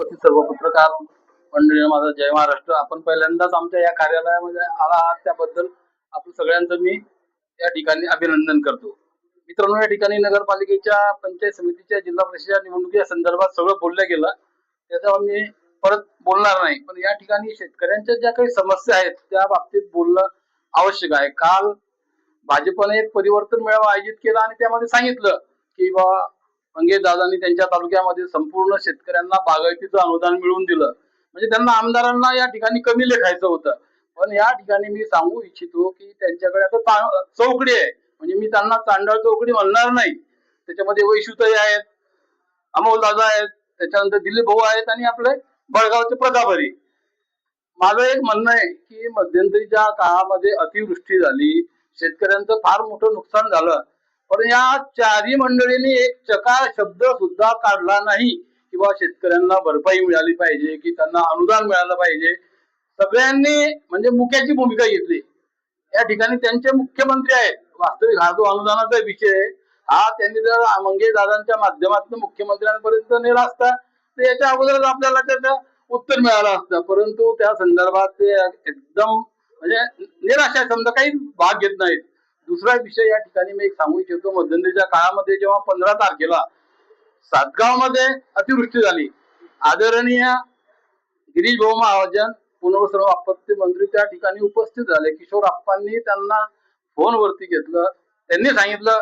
सर्व पत्रकार मंडळी माझा जय महाराष्ट्र. आपण पहिल्यांदाच आमच्या या कार्यालयामध्ये आला आहात त्याबद्दल आपण सगळ्यांचं मी या ठिकाणी अभिनंदन करतो. मित्रांनो, या ठिकाणी नगरपालिकेच्या पंचायत समितीच्या जिल्हा परिषद निवडणुकीच्या संदर्भात सगळं बोललं गेलं, त्याच्यावर मी परत बोलणार नाही. पण या ठिकाणी शेतकऱ्यांच्या ज्या काही समस्या आहेत त्या बाबतीत बोलणं आवश्यक आहे. काल भाजपने एक परिवर्तन मेळावा आयोजित केला आणि त्यामध्ये सांगितलं की बाबा मंगेश दादांनी त्यांच्या तालुक्यामध्ये संपूर्ण शेतकऱ्यांना बागायतीचं अनुदान मिळवून दिलं. म्हणजे त्यांना आमदारांना या ठिकाणी कमी लेखायचं होतं. पण या ठिकाणी मी सांगू इच्छितो की त्यांच्याकडे आता चौकडी आहे. म्हणजे मी त्यांना तांडळ चौकडी म्हणणार नाही. त्याच्यामध्ये वैशुताई आहेत, अमोल दादा आहेत, त्याच्यानंतर दिलीप भाऊ आहेत आणि आपले बळगावचे प्रतापहरी. माझं एक म्हणणं आहे की मध्यंतरीच्या काळामध्ये अतिवृष्टी झाली, शेतकऱ्यांचं फार मोठं नुकसान झालं, पण या चारही मंडळींनी एक चकार शब्द सुद्धा काढला नाही की बाबा शेतकऱ्यांना भरपाई मिळाली पाहिजे, की त्यांना अनुदान मिळालं पाहिजे. सगळ्यांनी म्हणजे मुख्याची भूमिका घेतली. या ठिकाणी त्यांचे मुख्यमंत्री आहेत. वास्तविक हा जो अनुदानाचा विषय हा त्यांनी जर मंगेश दादांच्या माध्यमातून मुख्यमंत्र्यांपर्यंत नेला असता तर याच्या अगोदरच आपल्याला त्याचं उत्तर मिळालं असतं. परंतु त्या संदर्भात ते एकदम म्हणजे निराशा समजा काही भाग घेत नाहीत. दुसरा विषय या ठिकाणी मी एक सांगू इच्छितो, मध्यंतरीच्या काळामध्ये जेव्हा 15 तारखेला सातगाव मध्ये अतिवृष्टी झाली, आदरणीय गिरीश भाऊ महाजन पुनर्वसन आपत्ती मंत्री त्या ठिकाणी उपस्थित झाले. किशोरप्पांनी त्यांना फोनवरती घेतलं. त्यांनी सांगितलं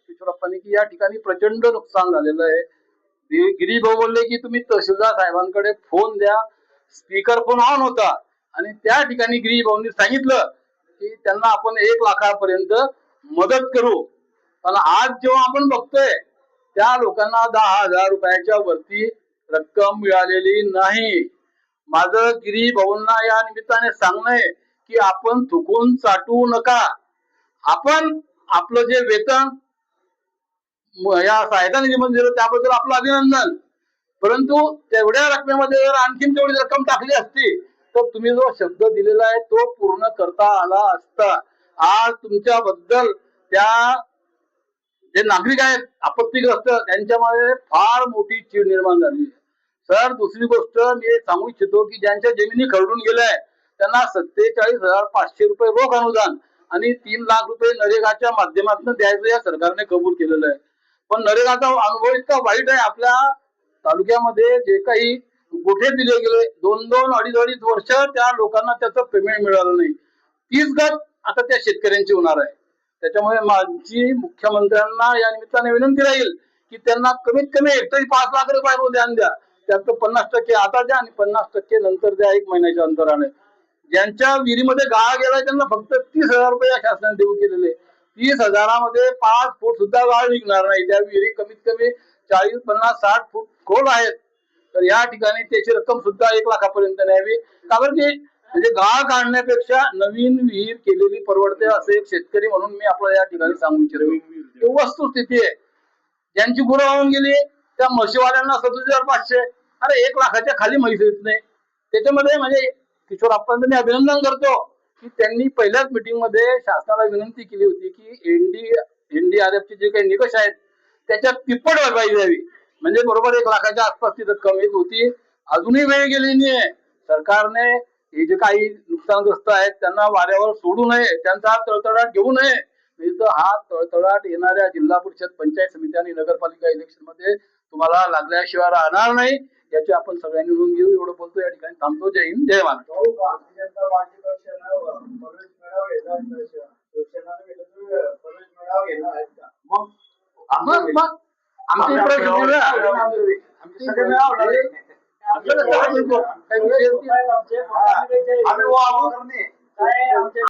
किशोरप्पांनी की या ठिकाणी प्रचंड नुकसान झालेलं आहे. गिरीश भाऊ बोलले की तुम्ही तहसीलदार साहेबांकडे फोन द्या. स्पीकर फोन ऑन होता आणि त्या ठिकाणी गिरीश भाऊंनी सांगितलं की त्यांना आपण 1 लाखापर्यंत मदत करू. पण आज जेव्हा आपण बघतोय त्या लोकांना 10,000 रुपयाच्या वरती रक्कम मिळालेली नाही. माझं गिरीश भाऊंना या निमित्ताने सांगणं आहे की आपण थुकून चाटू नका. आपण आपलं जे वेतन या सहायता निधीमध्ये दिलं त्याबद्दल आपलं अभिनंदन. परंतु तेवढ्या रकमेमध्ये जर आणखीन तेवढी रक्कम टाकली असती तर तुम्ही जो शब्द दिलेला आहे तो पूर्ण करता आला असता. आज तुमच्याबद्दल त्या जे नागरिक आहेत आपत्तीग्रस्त त्यांच्यामध्ये फार मोठी चीड निर्माण झाली. सर, दुसरी गोष्ट मी सांगू इच्छितो की ज्यांच्या जमिनी खरडून गेल्या त्यांना 47,500 रुपये रोख अनुदान आणि 3 लाख रुपये नरेगाच्या माध्यमातून द्यायचं या सरकारने कबूल केलेलं आहे. पण नरेगाचा अनुभव इतका वाईट आहे. आपल्या तालुक्यामध्ये जे काही गोठे दिले गेले 2-2, 2.5 वर्ष त्या लोकांना त्याचं पेमेंट मिळालं नाही. तीच गत आता त्या शेतकऱ्यांची होणार आहे. त्याच्यामुळे माझी मुख्यमंत्र्यांना या निमित्ताने विनंती राहील की त्यांना कमीत कमी हेक्टरी 5 लाख रुपये अनुदान द्या. त्याचं 50% आता द्या आणि 50% नंतर द्या 1 महिन्याच्या अंतराने. ज्यांच्या विहिरीमध्ये गाळ गेलाय त्यांना फक्त 30,000 रुपये या शासनाने देऊ केलेले. 30,000मध्ये 5 फूट सुद्धा गाळ निघणार नाही. त्या विहिरी कमीत कमी 40, 50, 60 फूट खोल आहेत. तर या ठिकाणी त्याची रक्कम सुद्धा 1 लाखापर्यंत न्यावी. कारण की म्हणजे गाळ काढण्यापेक्षा नवीन विहीर केलेली परवडते असं एक शेतकरी म्हणून मी आपल्याला या ठिकाणी सांगू इच्छितो. वस्तुस्थिती आहे. ज्यांची गुरं वाहून गेली त्या म्हशीवाल्यांना 37,500. अरे 1 लाखाच्या खाली म्हैस येत नाही. त्याच्यामध्ये म्हणजे किशोरप्पांचं मी अभिनंदन करतो की त्यांनी पहिल्याच मीटिंग मध्ये शासनाला विनंती केली होती की NDRFचे जे काही निकष आहेत त्याच्यात तिप्पट भरपाई द्यावी. म्हणजे बरोबर 1 लाखाच्या आसपास ती रक्कम येत होती. अजूनही वेळ गेलेली नाहीये. सरकारने हे जे काही नुकसानग्रस्त आहेत त्यांना वाऱ्यावर सोडू नये, त्यांचा तळतळाट घेऊ नये. हा तळतळाट येणाऱ्या जिल्हा परिषद, पंचायत समिती आणि नगरपालिका इलेक्शन मध्ये तुम्हाला लागल्याशिवाय राहणार नाही. याची आपण सगळ्यांनी नोंद घेऊ. एवढं बोलतो, या ठिकाणी थांबतो. जय हिंद, जय महाराष्ट्र. भारतीय जनता पार्टी पक्षानं प्रवेश मेळावा घेतला घेणार आहेत का? मग आमची प्रश्न आमचे